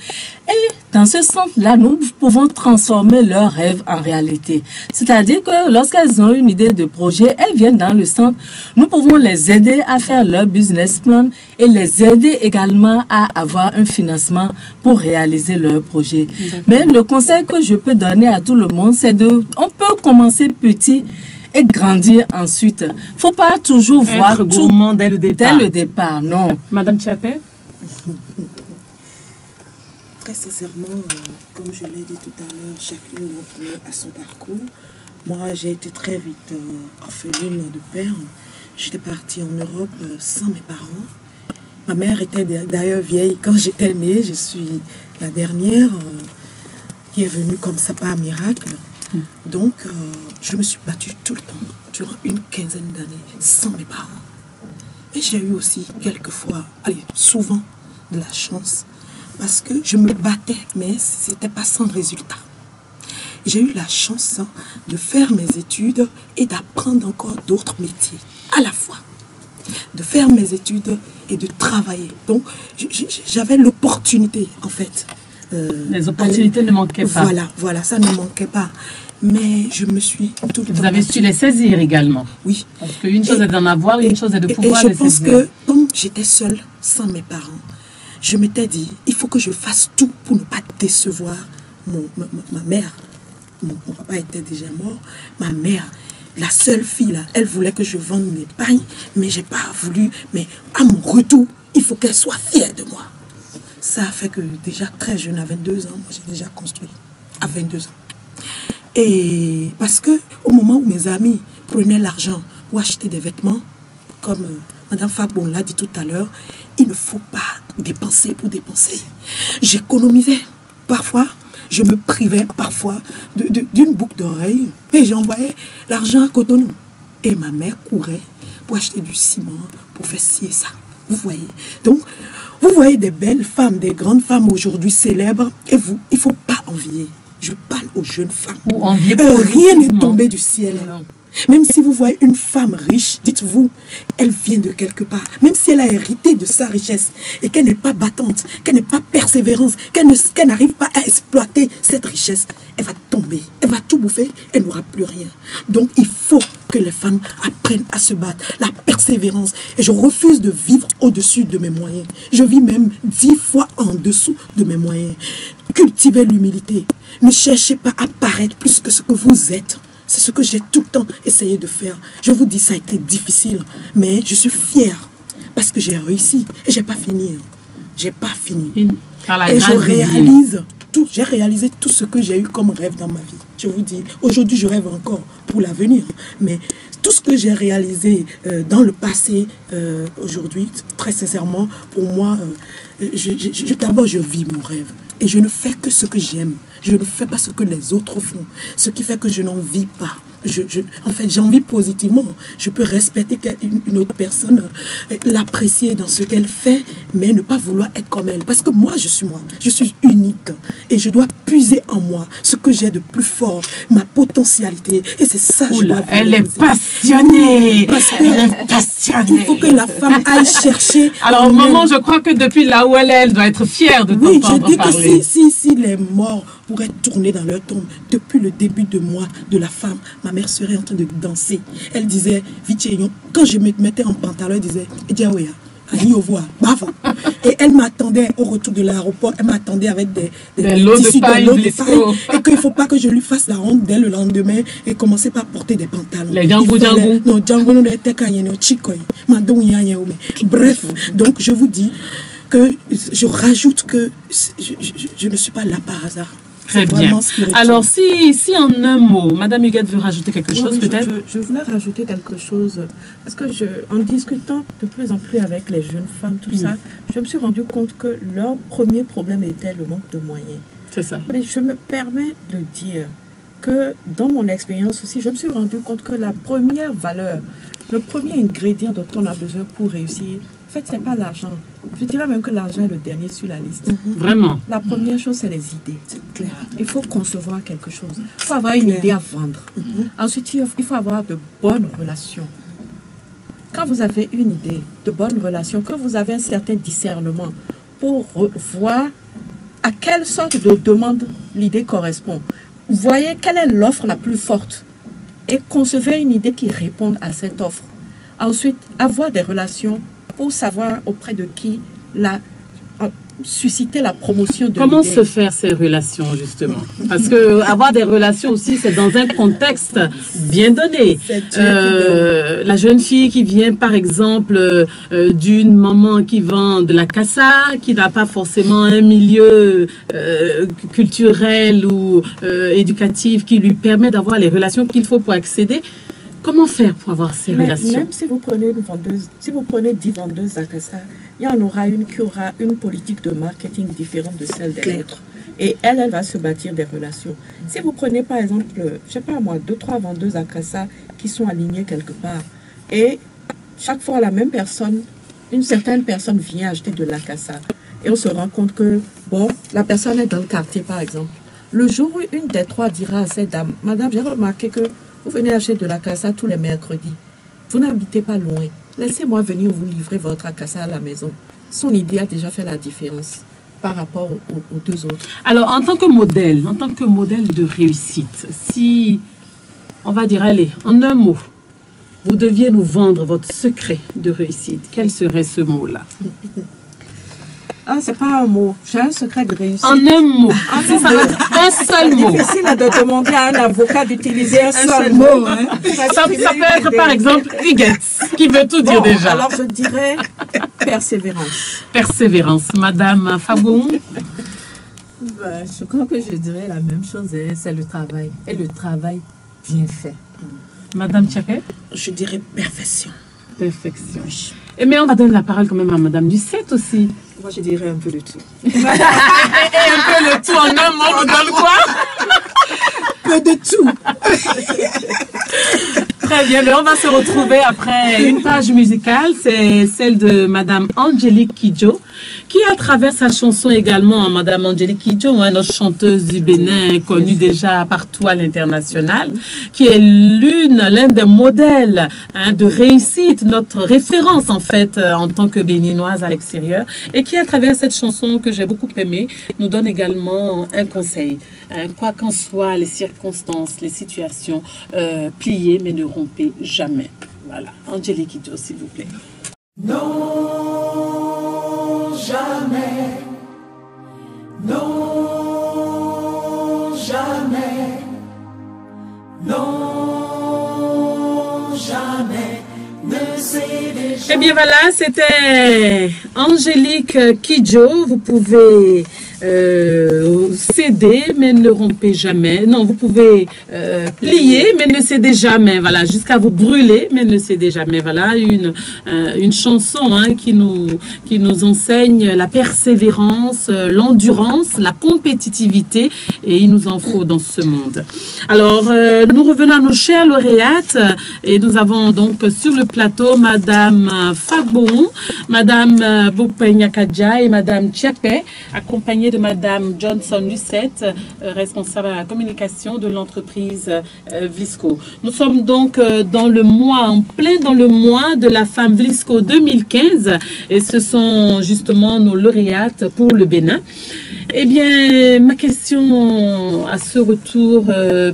Et dans ce centre-là, nous pouvons transformer leurs rêves en réalité. C'est-à-dire que lorsqu'elles ont une idée de projet, elles viennent dans le centre. Nous pouvons les aider à faire leur business plan et les aider également à avoir un financement pour réaliser leur projet. Mais le conseil que je peux donner à tout le monde, c'est on peut commencer petit et grandir ensuite. Faut pas toujours voir tout gourmand dès le départ. Dès le départ, non. Madame Tchapé? Très sincèrement, comme je l'ai dit tout à l'heure, chacune d'entre nous a son parcours. Moi, j'ai été très vite orpheline de père. J'étais partie en Europe sans mes parents. Ma mère était d'ailleurs vieille quand j'étais née. Je suis la dernière qui est venue comme ça par miracle. Donc, je me suis battue tout le temps, durant une quinzaine d'années, sans mes parents. Et j'ai eu aussi quelquefois, souvent, de la chance, parce que je me battais, mais ce n'était pas sans résultat. J'ai eu la chance de faire mes études et d'apprendre encore d'autres métiers, à la fois. De faire mes études et de travailler. Donc, j'avais l'opportunité, en fait. Les opportunités ne manquaient pas. Voilà, ça ne manquait pas. Mais je me suis tout le temps... Vous avez su les saisir également. Oui. Parce qu'une chose est d'en avoir, une chose est de pouvoir les saisir. Et je pense que, comme j'étais seule, sans mes parents, je m'étais dit, il faut que je fasse tout pour ne pas décevoir ma mère. Mon papa était déjà mort. Ma mère, la seule fille, là, elle voulait que je vende mes pains, mais je n'ai pas voulu. Mais à mon retour, il faut qu'elle soit fière de moi. Ça a fait que déjà très jeune, à 22 ans, moi j'ai déjà construit. À 22 ans. Et parce que au moment où mes amis prenaient l'argent pour acheter des vêtements, comme Madame Fagbon l'a dit tout à l'heure, il ne faut pas dépenser pour dépenser. J'économisais. Parfois, je me privais parfois d'une boucle d'oreille et j'envoyais l'argent à Cotonou. Et ma mère courait pour acheter du ciment, pour faire ci et ça. Vous voyez. Donc, vous voyez des belles femmes, des grandes femmes aujourd'hui célèbres, et vous, il ne faut pas envier. Je parle aux jeunes femmes. Rien n'est tombé du ciel. Non. Même si vous voyez une femme riche, dites-vous, elle vient de quelque part. Même si elle a hérité de sa richesse et qu'elle n'est pas battante, qu'elle n'est pas persévérante, qu'elle n'arrive pas à exploiter cette richesse, elle va tomber, elle va tout bouffer, elle n'aura plus rien. Donc il faut que les femmes apprennent à se battre, la persévérance. Et je refuse de vivre au-dessus de mes moyens. Je vis même 10 fois en dessous de mes moyens. Cultivez l'humilité. Ne cherchez pas à paraître plus que ce que vous êtes. C'est ce que j'ai tout le temps essayé de faire. Je vous dis, ça a été difficile, mais je suis fière parce que j'ai réussi et j'ai pas fini. J'ai pas fini. Et j'ai réalisé tout ce que j'ai eu comme rêve dans ma vie. Je vous dis, aujourd'hui, je rêve encore pour l'avenir, mais tout ce que j'ai réalisé dans le passé, aujourd'hui, très sincèrement, pour moi, d'abord, je vis mon rêve. Et je ne fais que ce que j'aime. Je ne fais pas ce que les autres font. Ce qui fait que je n'en vis pas. En fait, j'en vis positivement. Je peux respecter une autre personne, l'apprécier dans ce qu'elle fait, mais ne pas vouloir être comme elle. Parce que moi. Je suis unique. Et je dois puiser en moi ce que j'ai de plus fort, ma potentialité. Et c'est ça que je dois elle est passionnée. Elle est passionnée. Il faut que la femme aille chercher. Alors, maman, je crois que depuis là où elle doit être fière de t'entendre parler. Oui, je dis que si les morts pourraient tourner dans leur tombe, depuis le début de moi, de la femme, ma mère serait en train de danser. Elle disait, quand je me mettais en pantalon, elle disait, et elle m'attendait au retour de l'aéroport, elle m'attendait avec des lots de paille, et qu'il ne faut pas que je lui fasse la honte dès le lendemain et commencer par porter des pantalons. Les Django. Non, Django non était bref, donc je vous dis que je rajoute que je ne suis pas là par hasard. Très bien. Alors, si en un mot, Madame Huguette veut rajouter quelque chose, peut-être? Je voulais rajouter quelque chose, parce que en discutant de plus en plus avec les jeunes femmes, tout ça, je me suis rendu compte que leur premier problème était le manque de moyens. C'est ça. Mais je me permets de dire que dans mon expérience aussi, je me suis rendu compte que la première valeur, le premier ingrédient dont on a besoin pour réussir, en fait, ce n'est pas l'argent. Je dirais même que l'argent est le dernier sur la liste. Vraiment. La première chose, c'est les idées. C'est clair. Il faut concevoir quelque chose. Il faut avoir une idée à vendre. Ensuite, il faut avoir de bonnes relations. Quand vous avez une idée, de bonnes relations, que vous avez un certain discernement pour voir à quelle sorte de demande l'idée correspond, vous voyez quelle est l'offre la plus forte et concevez une idée qui réponde à cette offre. Ensuite, avoir des relations pour savoir auprès de qui susciter la promotion de Comment l'idée. se faire ces relations, justement? Parce que avoir des relations aussi, c'est dans un contexte bien donné. La jeune fille qui vient, par exemple, d'une maman qui vend de la cassa, qui n'a pas forcément un milieu culturel ou éducatif qui lui permet d'avoir les relations qu'il faut pour accéder. Comment faire pour avoir ces relations? Même si vous prenez une vendeuse, si vous prenez 10 vendeuses à Kassa, il y en aura une qui aura une politique de marketing différente de celle des autres. Et elle va se bâtir des relations. Si vous prenez par exemple, je sais pas moi, 2-3 vendeuses à Kassa qui sont alignées quelque part, et chaque fois la même personne, une certaine personne vient acheter de la Kassa, et on se rend compte que, bon, la personne est dans le quartier par exemple. Le jour où une des trois dira à cette dame, madame, j'ai remarqué que vous venez acheter de la cassa tous les mercredis. Vous n'habitez pas loin. laissez-moi venir vous livrer votre acassa à la maison. Son idée a déjà fait la différence par rapport aux deux autres. Alors, en tant que modèle de réussite, si, on va dire, allez, en un mot, vous deviez nous vendre votre secret de réussite, quel serait ce mot-là? Ah, c'est pas un mot. J'ai un secret de réussite. En un mot. Si ça va être un seul mot. C'est difficile de demander à un avocat d'utiliser un seul mot. Hein. Ça peut être, par exemple, Huguette, qui veut tout dire déjà. Alors, je dirais persévérance. Persévérance. Madame Fagoum? Je crois que je dirais la même chose, c'est le travail. Et le travail bien fait. Madame Tchapé? Je dirais perfection. Perfection. Et mais on va donner la parole quand même à Madame Ducette aussi. Moi, je dirais un peu de tout. Et un peu le tout en un mot, on donne quoi? Peu de tout. Très bien, mais on va se retrouver après une page musicale, c'est celle de Madame Angélique Kidjo, qui à travers sa chanson également, Madame Angélique Kidjo, notre chanteuse du Bénin, connue déjà partout à l'international, qui est l'un des modèles de réussite, notre référence en fait en tant que béninoise à l'extérieur, et qui à travers cette chanson que j'ai beaucoup aimée, nous donne également un conseil. Quoi qu'en soient les circonstances, les situations, pliez mais ne rompez jamais. Voilà. Angélique Kidjo, s'il vous plaît. Non, jamais. Non, jamais. Non, jamais. Ne cédez jamais. Eh bien voilà, c'était Angélique Kidjo. Vous pouvez céder, mais ne rompez jamais. Non, vous pouvez plier, mais ne cédez jamais. Voilà, jusqu'à vous brûler, mais ne cédez jamais. Voilà, une chanson qui nous enseigne la persévérance, l'endurance, la compétitivité, et il nous en faut dans ce monde. Alors, nous revenons à nos chers lauréates, et nous avons donc sur le plateau Madame Fagbon, Madame Bokpe-Nyakadja et Madame Tchapé, accompagnées de Madame Johnson-Lucette, responsable à la communication de l'entreprise Vlisco. Nous sommes donc en plein dans le mois de la femme Vlisco 2015, et ce sont justement nos lauréates pour le Bénin. Eh bien, ma question à ce retour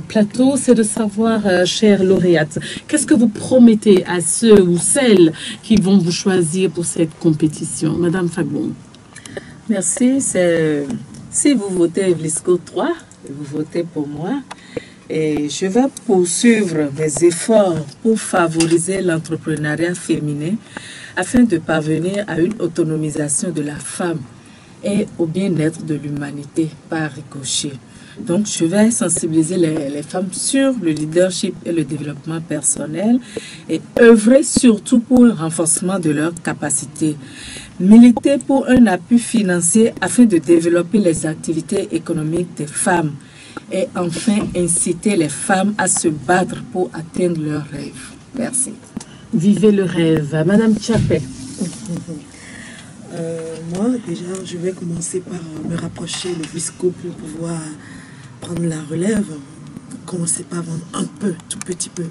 plateau, c'est de savoir, chère lauréate, qu'est-ce que vous promettez à ceux ou celles qui vont vous choisir pour cette compétition? Madame Fagbon. Merci. Si vous votez Vlisco 3, vous votez pour moi. Et je vais poursuivre mes efforts pour favoriser l'entrepreneuriat féminin afin de parvenir à une autonomisation de la femme et au bien-être de l'humanité par ricochet. Donc, je vais sensibiliser les femmes sur le leadership et le développement personnel et œuvrer surtout pour un renforcement de leurs capacités. Militer pour un appui financier afin de développer les activités économiques des femmes. Et enfin, inciter les femmes à se battre pour atteindre leurs rêves. Merci. Vivez le rêve. Madame Tchapé. Moi, déjà, je vais commencer par me rapprocher de Vlisco pour pouvoir prendre la relève. Commencer par vendre un peu, tout petit peu,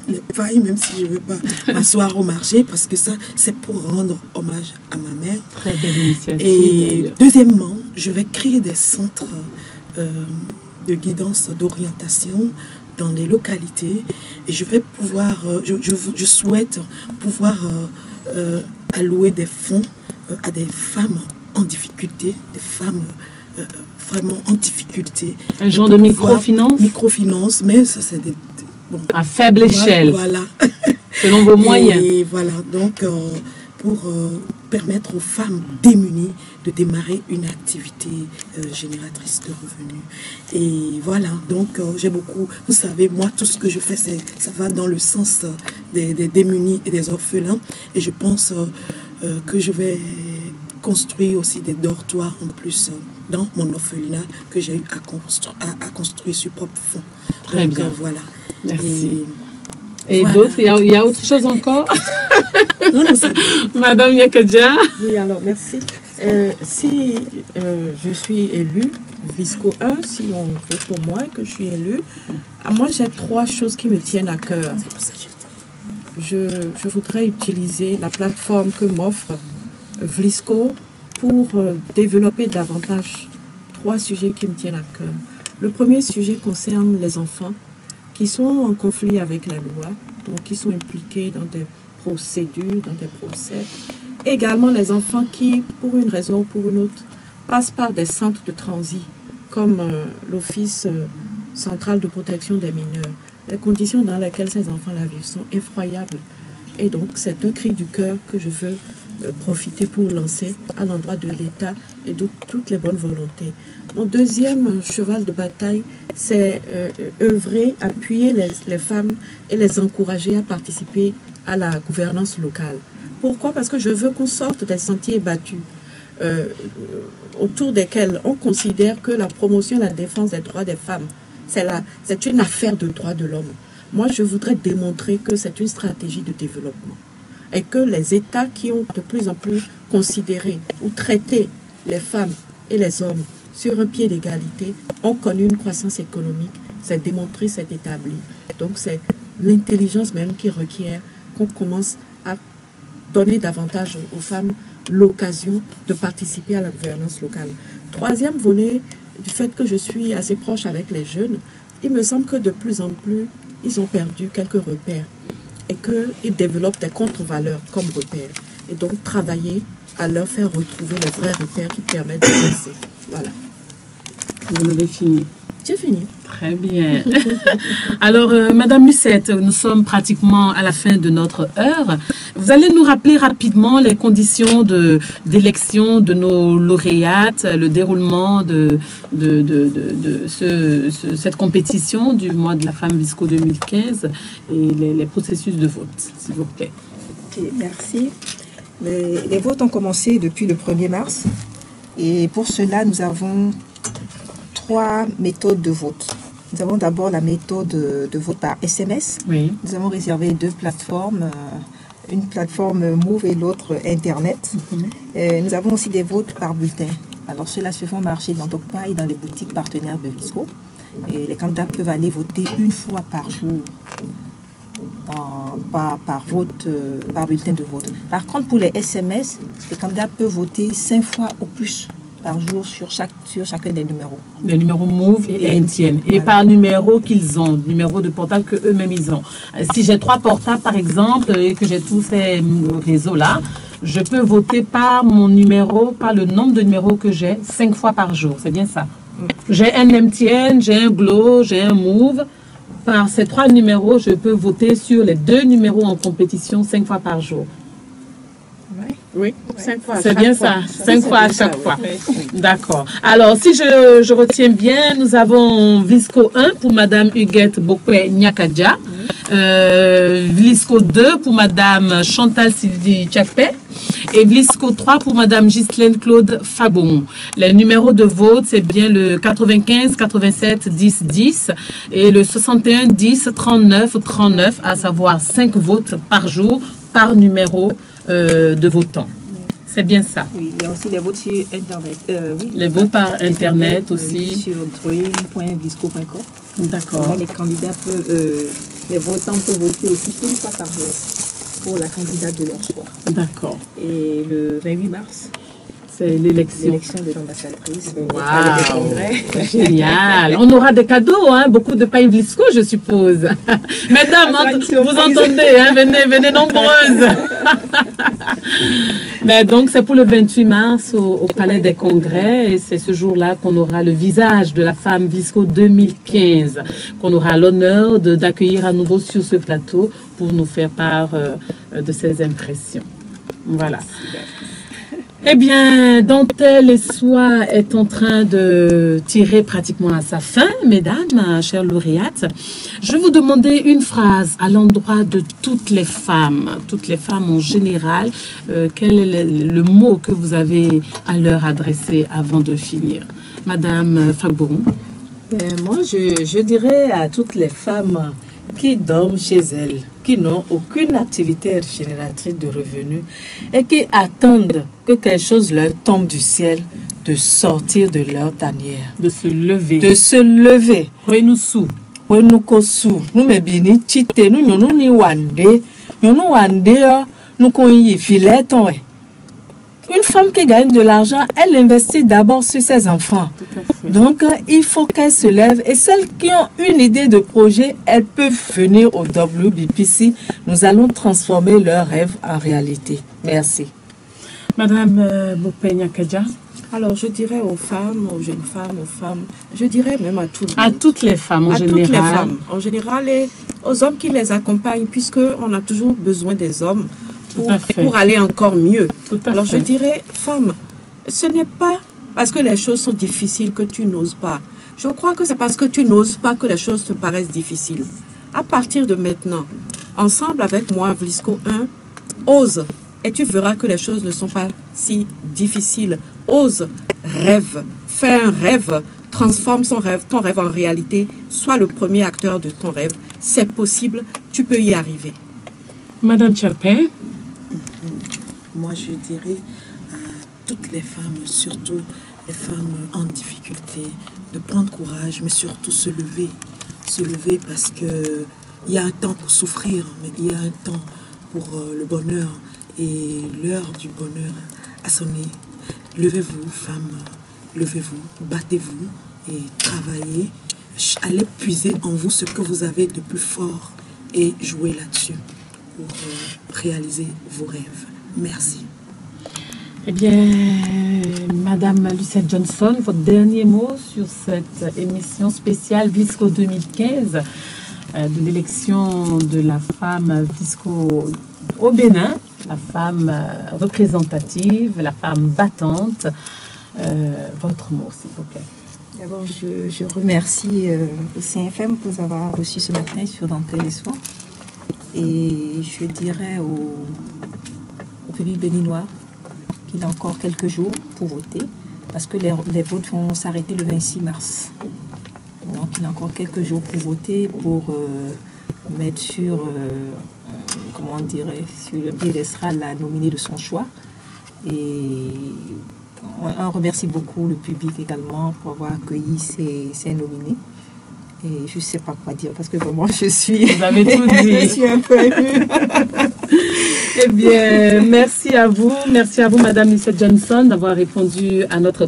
les pailles, même si je ne veux pas m'asseoir au marché, parce que ça, c'est pour rendre hommage à ma mère. Très belle initiative. Et deuxièmement, je vais créer des centres de guidance, d'orientation dans les localités, et je vais pouvoir, je souhaite pouvoir allouer des fonds à des femmes en difficulté, des femmes vraiment en difficulté. Un genre de microfinance? Microfinance, mais ça c'est des... Bon, à faible échelle. Voilà. Selon vos moyens. Et voilà, donc pour permettre aux femmes démunies de démarrer une activité génératrice de revenus. Et voilà, donc j'ai beaucoup... Vous savez, moi, tout ce que je fais, ça va dans le sens des démunis et des orphelins. Et je pense que je vais construire aussi des dortoirs en plus dans mon orphelinat que j'ai eu à construire sur propre fonds. Très donc, bien. Voilà. Merci. Et voilà. d'autres, il y a autre chose encore? Non, ça... Madame Nyakadja. Oui, alors merci. Si je suis élue, Vlisco 1, si on veut pour moi que je suis élue, moi j'ai 3 choses qui me tiennent à cœur. je voudrais utiliser la plateforme que m'offre Vlisco pour développer davantage 3 sujets qui me tiennent à cœur. Le premier sujet concerne les enfants qui sont en conflit avec la loi, donc qui sont impliqués dans des procédures, dans des procès. Également les enfants qui, pour une raison ou pour une autre, passent par des centres de transit, comme l'Office central de protection des mineurs. Les conditions dans lesquelles ces enfants la vivent sont effroyables. Et donc, c'est un cri du cœur que je veux profiter pour lancer à l'endroit de l'État et de toutes les bonnes volontés. Mon deuxième cheval de bataille, c'est œuvrer, appuyer les femmes et les encourager à participer à la gouvernance locale. Pourquoi? Parce que je veux qu'on sorte des sentiers battus autour desquels on considère que la promotion et la défense des droits des femmes, c'est une affaire de droits de l'homme. Moi, je voudrais démontrer que c'est une stratégie de développement et que les États qui ont de plus en plus considéré ou traité les femmes et les hommes sur un pied d'égalité ont connu une croissance économique. C'est démontré, c'est établi. Donc, c'est l'intelligence même qui requiert qu'on commence à donner davantage aux femmes l'occasion de participer à la gouvernance locale. Troisième volet, du fait que je suis assez proche avec les jeunes, il me semble que de plus en plus, ils ont perdu quelques repères et qu'ils développent des contre-valeurs comme repères. Et donc, travailler à leur faire retrouver les vrais repères qui permettent de penser. Voilà. Vous avez fini. J'ai fini. Très bien. Alors, Madame Musette, nous sommes pratiquement à la fin de notre heure. Vous allez nous rappeler rapidement les conditions d'élection de nos lauréates, le déroulement de cette compétition du mois de la femme Vlisco 2015 et les processus de vote, s'il vous plaît. Ok, merci. Les votes ont commencé depuis le 1er mars et pour cela, nous avons 3 méthodes de vote. Nous avons d'abord la méthode de vote par SMS. Oui. Nous avons réservé 2 plateformes, une plateforme Move et l'autre Internet. Nous avons aussi des votes par bulletin. Alors ceux-là se font marcher dans Tokpa et dans les boutiques partenaires de Vlisco. Et les candidats peuvent aller voter une fois par jour par vote, par bulletin de vote. Par contre, pour les SMS, les candidats peuvent voter 5 fois au plus par jour sur chacun des numéros. Les numéros Move et MTN. Et voilà. Par numéro qu'ils ont, numéro de portable qu'eux-mêmes ils ont. Si j'ai 3 portables par exemple et que j'ai tous ces réseaux-là, je peux voter par mon numéro, par le nombre de numéros que j'ai 5 fois par jour. C'est bien ça. J'ai un MTN, j'ai un Glo, j'ai un Move. Par ces 3 numéros, je peux voter sur les 2 numéros en compétition 5 fois par jour. Oui, 5 fois. C'est bien ça, 5 fois à chaque fois. D'accord. Alors, si je retiens bien, nous avons Vlisco 1 pour Madame Huguette Bokwe Nyakadja, Vlisco 2 pour Madame Chantal Sylvie Tchakpe et Vlisco 3 pour Madame Ghislaine Claude Fabon. Les numéros de vote, c'est bien le 95 87 10 10 et le 61 10 39 39, à savoir 5 votes par jour par numéro de votants. C'est bien ça. Oui, il y a aussi les votes sur Internet. Oui, les votes par Internet aussi. Sur drawing.vlisco.com. D'accord. Les candidats peuvent, les votants peuvent voter aussi une fois par jour pour la candidate de leur choix. D'accord. Et le 28 mars, c'est l'élection de l'ambassadrice. Wow. Génial. On aura des cadeaux, hein, beaucoup de pailles Vlisco, je suppose. Mesdames, vous entendez, hein, venez nombreuses. Mais donc, c'est pour le 28 mars au Palais des Congrès et c'est ce jour-là qu'on aura le visage de la femme Vlisco 2015, qu'on aura l'honneur d'accueillir à nouveau sur ce plateau pour nous faire part de ses impressions. Voilà. Eh bien, Dentelle et Soie est en train de tirer pratiquement à sa fin, mesdames, chères lauréates. Je vais vous demander une phrase à l'endroit de toutes les femmes en général. Quel est le mot que vous avez à leur adresser avant de finir? Madame Fabon. Moi, je dirais à toutes les femmes qui dorment chez elles, qui n'ont aucune activité génératrice de revenus et qui attendent que quelque chose leur tombe du ciel, de sortir de leur tanière. De se lever. De se lever. Oui, nous sous. Oui, nous sous. Nous me bini chite, nous ni wande. nous une femme qui gagne de l'argent, elle investit d'abord sur ses enfants. Donc, il faut qu'elle se lève. Et celles qui ont une idée de projet, elles peuvent venir au WBPC. Nous allons transformer leurs rêves en réalité. Merci. Madame Bokpe Nyakaja. Alors, je dirais aux femmes, aux jeunes femmes, aux femmes, je dirais même à tout le monde. À toutes les femmes en général. À toutes les femmes en général et aux hommes qui les accompagnent, puisqu'on a toujours besoin des hommes pour aller encore mieux. Alors, je dirais, femmes, ce n'est pas parce que les choses sont difficiles que tu n'oses pas. Je crois que c'est parce que tu n'oses pas que les choses te paraissent difficiles. À partir de maintenant, ensemble avec moi, Vlisco 1, ose. Et tu verras que les choses ne sont pas si difficiles. Ose, rêve, fais un rêve, transforme ton rêve en réalité. Sois le premier acteur de ton rêve. C'est possible, tu peux y arriver. Madame Tchapé. Moi, je dirais à toutes les femmes, surtout les femmes en difficulté, de prendre courage, mais surtout se lever. Se lever parce qu'il y a un temps pour souffrir, mais il y a un temps pour le bonheur. Et l'heure du bonheur a sonné. Levez-vous, femmes, levez-vous, battez-vous et travaillez. Allez puiser en vous ce que vous avez de plus fort et jouez là-dessus pour réaliser vos rêves. Merci. Eh bien, Madame Lucette Johnson, votre dernier mot sur cette émission spéciale Vlisco 2015 de l'élection de la femme Vlisco au Bénin, la femme représentative, la femme battante. Votre mot, s'il vous plaît. D'abord, je remercie le CFM pour nous avoir reçus ce matin sur Dentelle et Soie. Et je dirais au public béninois qu'il a encore quelques jours pour voter, parce que les votes vont s'arrêter le 26 mars. Donc il a encore quelques jours pour voter, pour mettre sur, sur le piédestal la nominée de son choix. Et on remercie beaucoup le public également pour avoir accueilli ces nominés. Et je ne sais pas quoi dire parce que vraiment je suis... Vous avez tout dit. Je suis un peu émue. Eh bien, merci à vous, Madame Lucette Johnson, d'avoir répondu à notre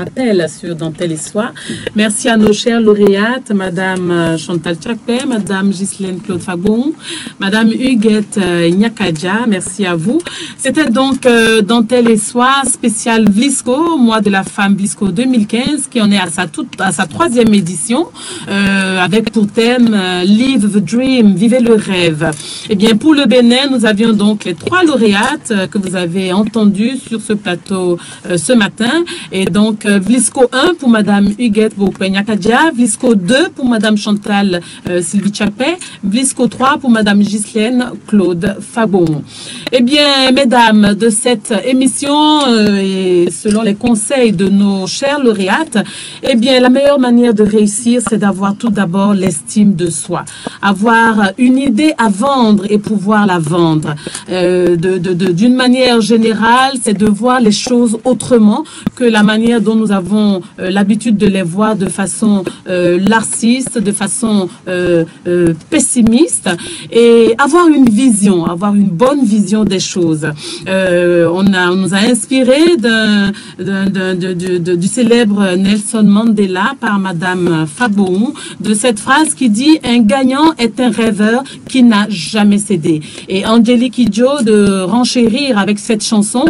appel sur Dentelle et Soie. Merci à nos chères lauréates, Madame Chantal Tchakpe, Madame Ghislaine Claude Fagbon, Madame Huguette Nyakaja, merci à vous. C'était donc Dentelle et Soie, spécial Vlisco, mois de la femme Vlisco 2015, qui en est à sa 3e édition, avec pour thème Live the Dream, vivez le rêve. Eh bien, pour le Bénin, nous avions donc les 3 lauréates que vous avez entendues sur ce plateau ce matin. Et donc, Vlisco 1 pour Madame Huguette Bokpe Nyakaja, Vlisco 2 pour Madame Chantal Sylvie Tchapé, Vlisco 3 pour Madame Ghislaine Claude Fagbon. Eh bien, mesdames, de cette émission, et selon les conseils de nos chères lauréates, eh bien, la meilleure manière de réussir, c'est d'avoir tout d'abord l'estime de soi. Avoir une idée à vendre et pouvoir la vendre. D'une manière générale, c'est de voir les choses autrement que la manière dont nous avons l'habitude de les voir de façon laxiste, de façon pessimiste, et avoir une vision, avoir une bonne vision des choses. On nous a inspiré du célèbre Nelson Mandela par Madame Fagbon, de cette phrase qui dit « Un gagnant est un rêveur qui n'a jamais cédé ». Et Angélique Kidjo de renchérir avec cette chanson,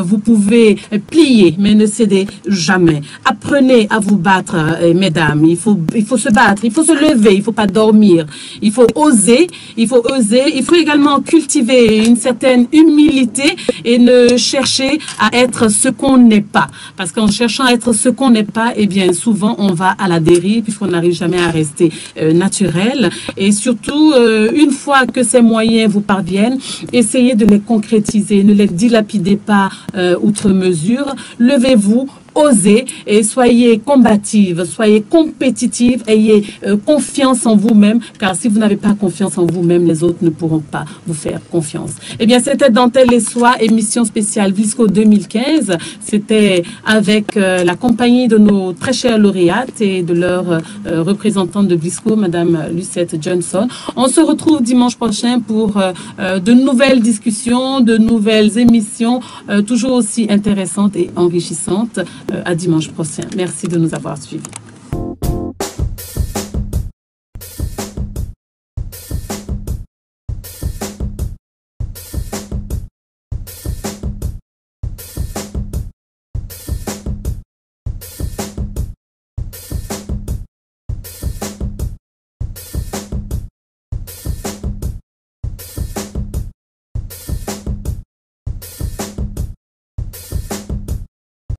vous pouvez plier, mais ne cédez jamais. Apprenez à vous battre, mesdames. Il faut se battre, il faut se lever, il ne faut pas dormir. Il faut oser, il faut également cultiver une certaine humilité et ne chercher à être ce qu'on n'est pas. Parce qu'en cherchant à être ce qu'on n'est pas, eh bien, souvent, on va à la dérive puisqu'on n'arrive jamais à rester naturel. Et surtout, une fois que ces moyens vous parviennent, essayez de les concrétiser, ne les dilapidez pas outre mesure. Levez-vous, osez et soyez combative, soyez compétitive, ayez confiance en vous-même, car si vous n'avez pas confiance en vous-même, les autres ne pourront pas vous faire confiance. Eh bien, c'était Dentelle et Soie, émission spéciale Blisco 2015. C'était avec la compagnie de nos très chères lauréates et de leur représentante de Blisco, Madame Lucette Johnson. On se retrouve dimanche prochain pour de nouvelles discussions, de nouvelles émissions, toujours aussi intéressantes et enrichissantes. À dimanche prochain. Merci de nous avoir suivis.